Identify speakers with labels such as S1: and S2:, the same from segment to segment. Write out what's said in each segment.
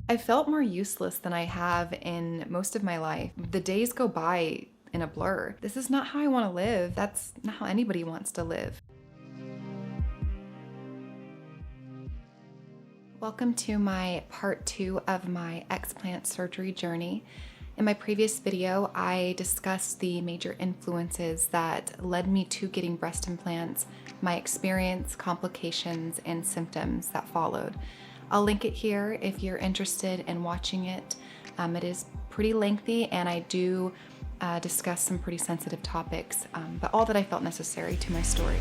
S1: I felt more useless than I have in most of my life. The days go by in a blur. This is not how I want to live. That's not how anybody wants to live. Welcome to my part 2 of my explant surgery journey. In my previous video, I discussed the major influences that led me to getting breast implants, my experience, complications, and symptoms that followed. I'll link it here if you're interested in watching it. It is pretty lengthy and I do discuss some pretty sensitive topics, but all that I felt necessary to my story.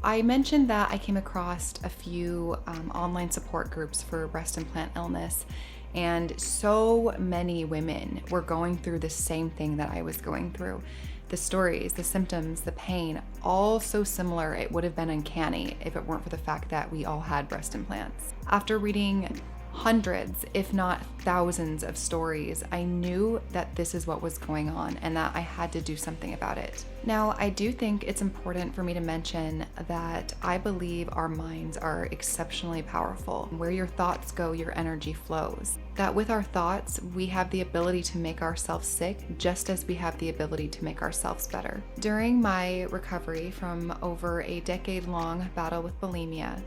S1: I mentioned that I came across a few online support groups for breast implant illness, and so many women were going through the same thing that I was going through. The stories, the symptoms, the pain, all so similar it would have been uncanny if it weren't for the fact that we all had breast implants. After reading hundreds, if not thousands of stories, I knew that this is what was going on and that I had to do something about it. Now, I do think it's important for me to mention that I believe our minds are exceptionally powerful. Where your thoughts go, your energy flows. That with our thoughts, we have the ability to make ourselves sick just as we have the ability to make ourselves better. During my recovery from over a decade-long battle with bulimia,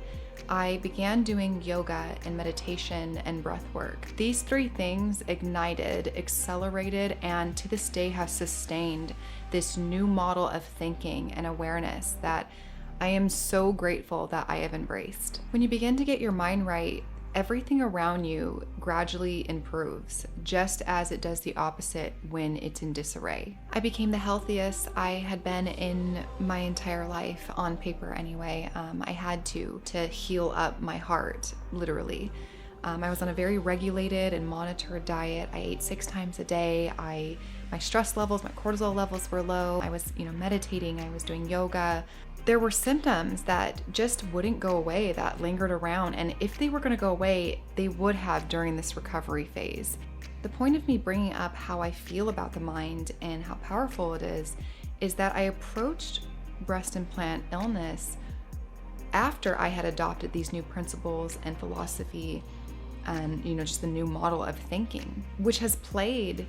S1: I began doing yoga and meditation and breath work. These three things ignited, accelerated, and to this day have sustained this new model of thinking and awareness that I am so grateful that I have embraced. When you begin to get your mind right, everything around you gradually improves, just as it does the opposite when it's in disarray. I became the healthiest I had been in my entire life, on paper anyway. I had to heal up my heart, literally. I was on a very regulated and monitored diet. I ate 6 times a day. My stress levels, my cortisol levels were low. I was, meditating. I was doing yoga. There were symptoms that just wouldn't go away, that lingered around, and if they were going to go away, they would have during this recovery phase. The point of me bringing up how I feel about the mind and how powerful it is that I approached breast implant illness after I had adopted these new principles and philosophy and, just the new model of thinking, which has played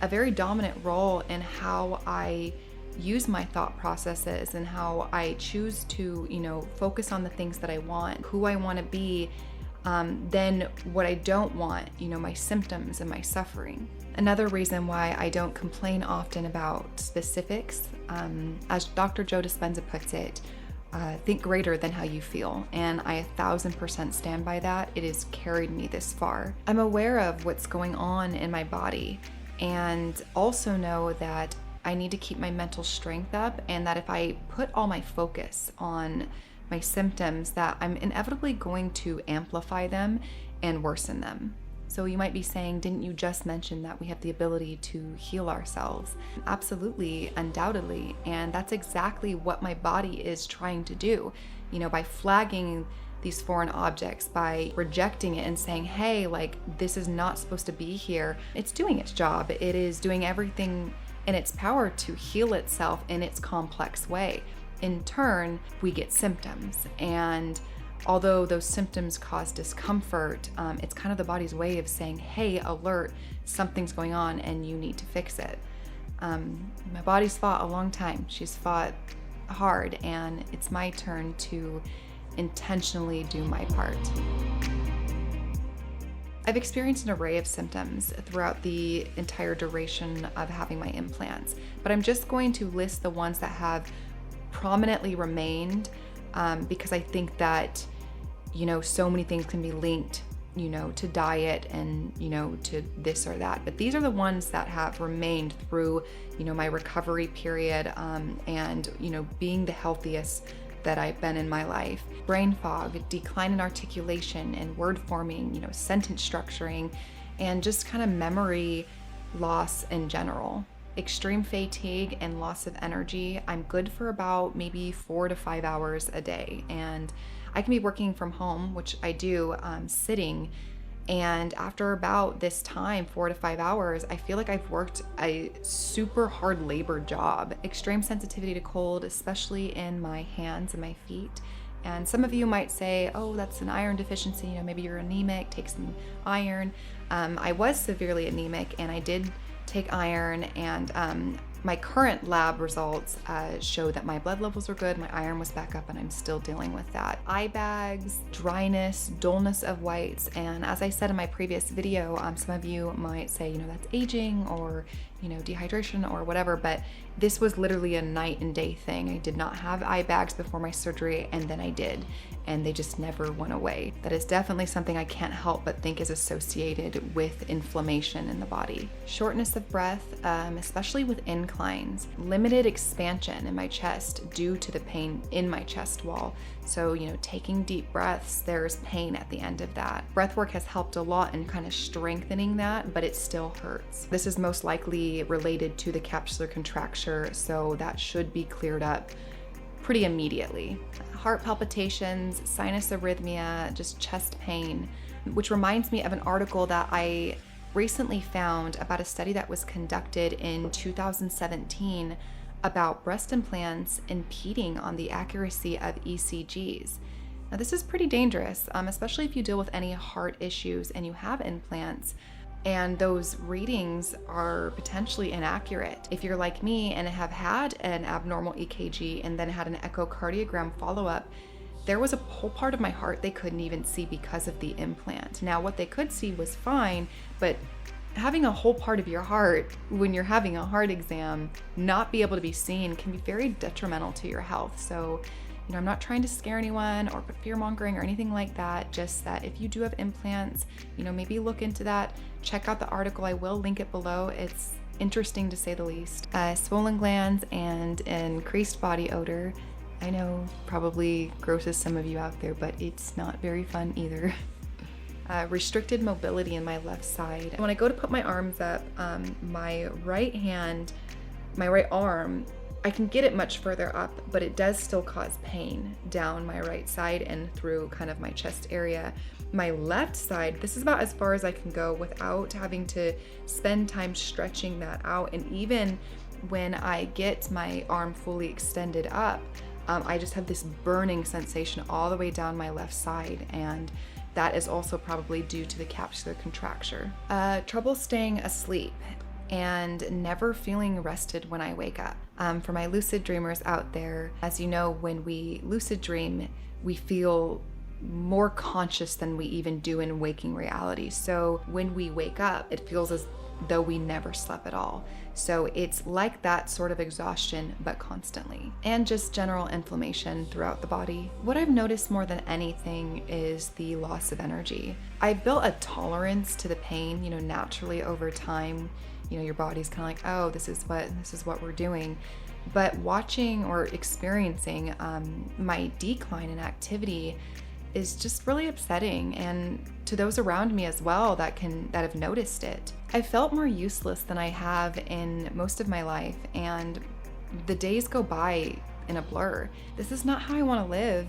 S1: a very dominant role in how I use my thought processes and how I choose to, focus on the things that I want, who I want to be, then what I don't want, my symptoms and my suffering. Another reason why I don't complain often about specifics, as Dr. Joe Dispenza puts it, think greater than how you feel. And I 1000% stand by that. It has carried me this far. I'm aware of what's going on in my body and also know that I need to keep my mental strength up, and that if I put all my focus on my symptoms, that I'm inevitably going to amplify them and worsen them. So you might be saying, didn't you just mention that we have the ability to heal ourselves? Absolutely, undoubtedly, and that's exactly what my body is trying to do. By flagging these foreign objects, by rejecting it and saying, hey, this is not supposed to be here. It's doing its job. It is doing everything in its power to heal itself in its complex way. In turn, we get symptoms. And although those symptoms cause discomfort, it's kind of the body's way of saying, hey, alert, something's going on and you need to fix it. My body's fought a long time. She's fought hard, and it's my turn to intentionally do my part. I've experienced an array of symptoms throughout the entire duration of having my implants, but I'm just going to list the ones that have prominently remained, because I think that, so many things can be linked, to diet and, to this or that. But these are the ones that have remained through, my recovery period, and, being the healthiest that I've been in my life. Brain fog, decline in articulation and word forming, sentence structuring, and just kind of memory loss in general. Extreme fatigue and loss of energy. I'm good for about maybe 4 to 5 hours a day, and I can be working from home, which I do, sitting, and after about this time, 4 to 5 hours, I feel like I've worked a super hard labor job. Extreme sensitivity to cold, especially in my hands and my feet, And some of you might say, oh, that's an iron deficiency, maybe you're anemic, take some iron. I was severely anemic, and I did take iron, and my current lab results show that my blood levels were good, my iron was back up, and I'm still dealing with that. Eye bags, dryness, dullness of whites, and as I said in my previous video, some of you might say, that's aging or dehydration or whatever, but this was literally a night and day thing. I did not have eye bags before my surgery, and then I did, and they just never went away. That is definitely something I can't help but think is associated with inflammation in the body. Shortness of breath, especially with inclines. Limited expansion in my chest due to the pain in my chest wall. So, taking deep breaths, there's pain at the end of that. Breath work has helped a lot in kind of strengthening that, but it still hurts. This is most likely related to the capsular contracture, so that should be cleared up pretty immediately. Heart palpitations, sinus arrhythmia, just chest pain, which reminds me of an article that I recently found about a study that was conducted in 2017 about breast implants impeding on the accuracy of ECGs. Now, this is pretty dangerous, especially if you deal with any heart issues and you have implants, and those readings are potentially inaccurate. If you're like me and have had an abnormal EKG and then had an echocardiogram follow-up, there was a whole part of my heart they couldn't even see because of the implant. Now, what they could see was fine, but having a whole part of your heart when you're having a heart exam not be able to be seen can be very detrimental to your health. So, I'm not trying to scare anyone or put fear mongering or anything like that, just that if you do have implants, maybe look into that. Check out the article. I will link it below. It's interesting to say the least. Swollen glands and increased body odor. I know probably grosses some of you out there, but it's not very fun either. Restricted mobility in my left side. When I go to put my arms up, my right arm, I can get it much further up, but it does still cause pain down my right side and through kind of my chest area. My left side, this is about as far as I can go without having to spend time stretching that out. And even when I get my arm fully extended up, I just have this burning sensation all the way down my left side, and that is also probably due to the capsular contracture. Trouble staying asleep and never feeling rested when I wake up. For my lucid dreamers out there, as you know, when we lucid dream, we feel more conscious than we even do in waking reality. So when we wake up, it feels as though we never slept at all. So it's like that sort of exhaustion, but constantly. And just general inflammation throughout the body. What I've noticed more than anything is the loss of energy. I built a tolerance to the pain, naturally over time. Your body's kind of like, oh, this is what we're doing. But watching or experiencing my decline in activity is just really upsetting, and to those around me as well that have noticed it. I felt more useless than I have in most of my life, and the days go by in a blur. This is not how I want to live.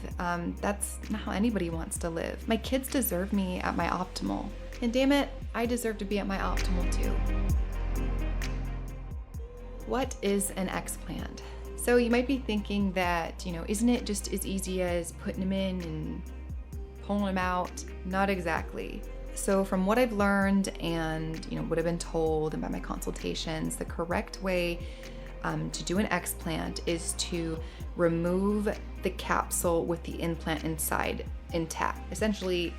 S1: That's not how anybody wants to live. My kids deserve me at my optimal, and damn it, I deserve to be at my optimal too. What is an explant? So you might be thinking that, isn't it just as easy as putting them in and pulling them out? Not exactly. So from what I've learned and, what I've been told and by my consultations, the correct way to do an explant is to remove the capsule with the implant inside intact, essentially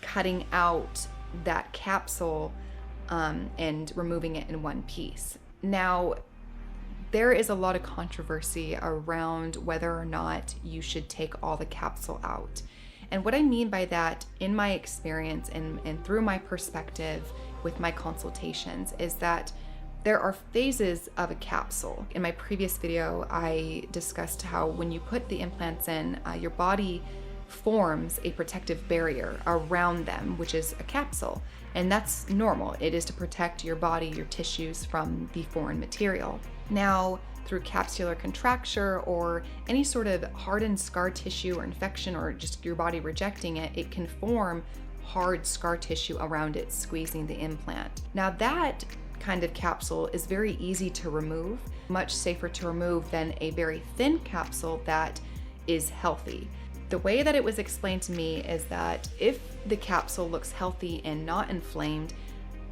S1: cutting out that capsule and removing it in one piece. Now, there is a lot of controversy around whether or not you should take all the capsule out. And what I mean by that, in my experience and through my perspective with my consultations, is that there are phases of a capsule. In my previous video, I discussed how when you put the implants in, your body forms a protective barrier around them, which is a capsule. And that's normal. It is to protect your body, your tissues from the foreign material. Now, through capsular contracture or any sort of hardened scar tissue or infection or just your body rejecting it, it can form hard scar tissue around it, squeezing the implant. Now that kind of capsule is very easy to remove, much safer to remove than a very thin capsule that is healthy. The way that it was explained to me is that if the capsule looks healthy and not inflamed,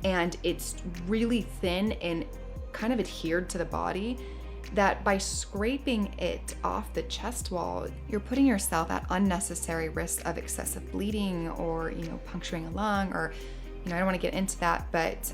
S1: and it's really thin and kind of adhered to the body, that by scraping it off the chest wall, you're putting yourself at unnecessary risk of excessive bleeding or, puncturing a lung, or, I don't want to get into that, but,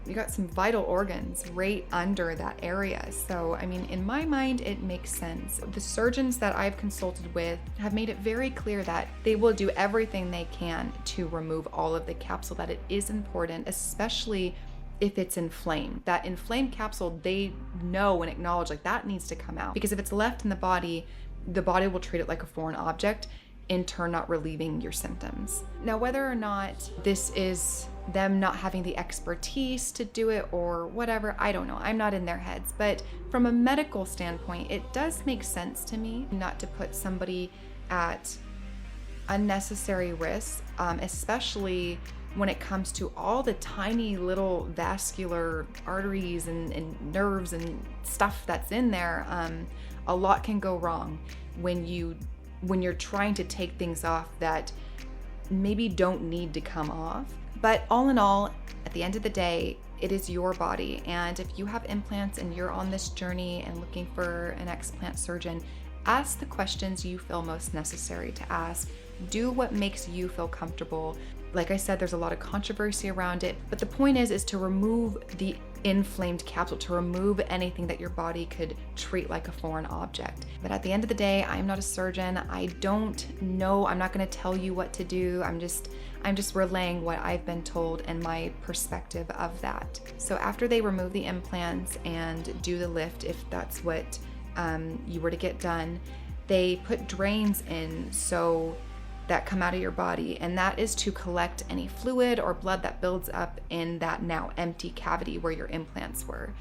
S1: you got some vital organs right under that area. So, in my mind, it makes sense. The surgeons that I've consulted with have made it very clear that they will do everything they can to remove all of the capsule, that it is important, especially if it's inflamed. That inflamed capsule, they know and acknowledge like that needs to come out, because if it's left in the body will treat it like a foreign object, in turn not relieving your symptoms. Now, whether or not this is them not having the expertise to do it or whatever, I don't know. I'm not in their heads. But from a medical standpoint, it does make sense to me not to put somebody at unnecessary risk, especially when it comes to all the tiny little vascular arteries and nerves and stuff that's in there. A lot can go wrong when you're trying to take things off that maybe don't need to come off. But all in all, at the end of the day, it is your body. And if you have implants and you're on this journey and looking for an explant surgeon, ask the questions you feel most necessary to ask. Do what makes you feel comfortable. Like I said, there's a lot of controversy around it, but the point is to remove the inflamed capsule, to remove anything that your body could treat like a foreign object. But at the end of the day, I'm not a surgeon. I don't know. I'm not going to tell you what to do. I'm just relaying what I've been told and my perspective of that. So after they remove the implants and do the lift, if that's what you were to get done, they put drains in that come out of your body, and that is to collect any fluid or blood that builds up in that now empty cavity where your implants were.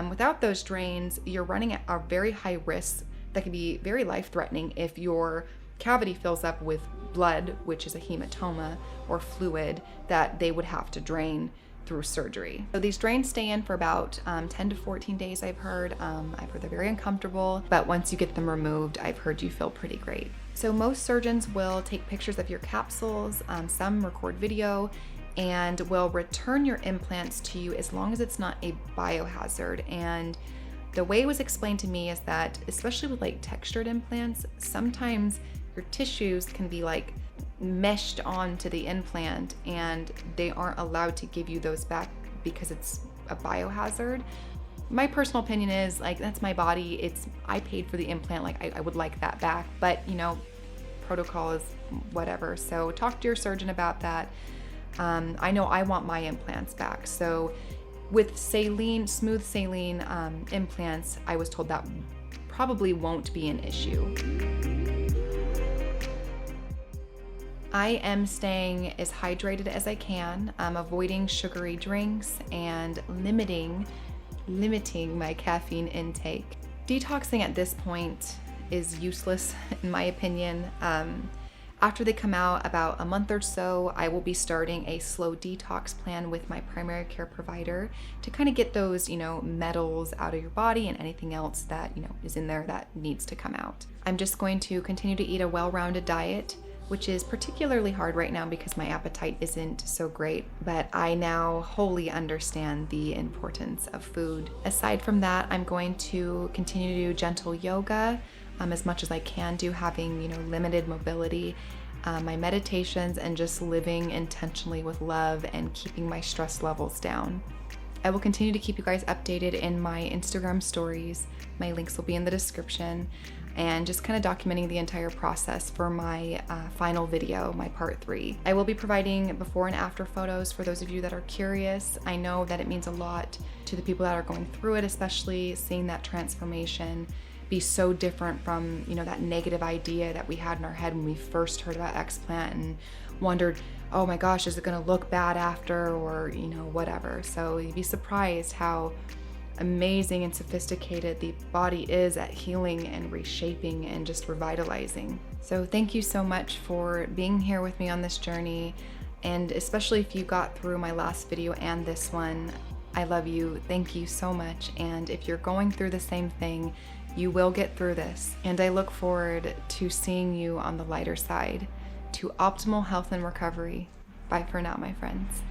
S1: Without those drains, you're running at a very high risk that can be very life-threatening if your cavity fills up with blood, which is a hematoma, or fluid that they would have to drain through surgery. So these drains stay in for about 10 to 14 days, I've heard. They're very uncomfortable, but once you get them removed, I've heard you feel pretty great. So most surgeons will take pictures of your capsules, some record video, and will return your implants to you as long as it's not a biohazard. And the way it was explained to me is that, especially with like textured implants, sometimes your tissues can be like meshed onto the implant and they aren't allowed to give you those back because it's a biohazard. My personal opinion is like, that's my body. I paid for the implant. Like I would like that back, but protocol is whatever. So talk to your surgeon about that. I know I want my implants back. So with smooth saline implants, I was told that probably won't be an issue. I am staying as hydrated as I can. I'm avoiding sugary drinks and limiting my caffeine intake. Detoxing at this point is useless in my opinion. After they come out about a month or so, I will be starting a slow detox plan with my primary care provider to kind of get those, metals out of your body and anything else that, is in there that needs to come out. I'm just going to continue to eat a well-rounded diet, which is particularly hard right now because my appetite isn't so great, but I now wholly understand the importance of food. Aside from that, I'm going to continue to do gentle yoga as much as I can do, having limited mobility, my meditations, and just living intentionally with love and keeping my stress levels down. I will continue to keep you guys updated in my Instagram stories. My links will be in the description, and just kind of documenting the entire process for my final video, my part 3. I will be providing before and after photos for those of you that are curious. I know that it means a lot to the people that are going through it, especially seeing that transformation be so different from, that negative idea that we had in our head when we first heard about Explant and wondered, oh my gosh, is it gonna look bad after, or, whatever. So you'd be surprised how amazing and sophisticated the body is at healing and reshaping and just revitalizing. So thank you so much for being here with me on this journey, and especially if you got through my last video and this one, I love you. Thank you so much. And if you're going through the same thing, You will get through this, and I look forward to seeing you on the lighter side. To optimal health and recovery. Bye for now, my friends.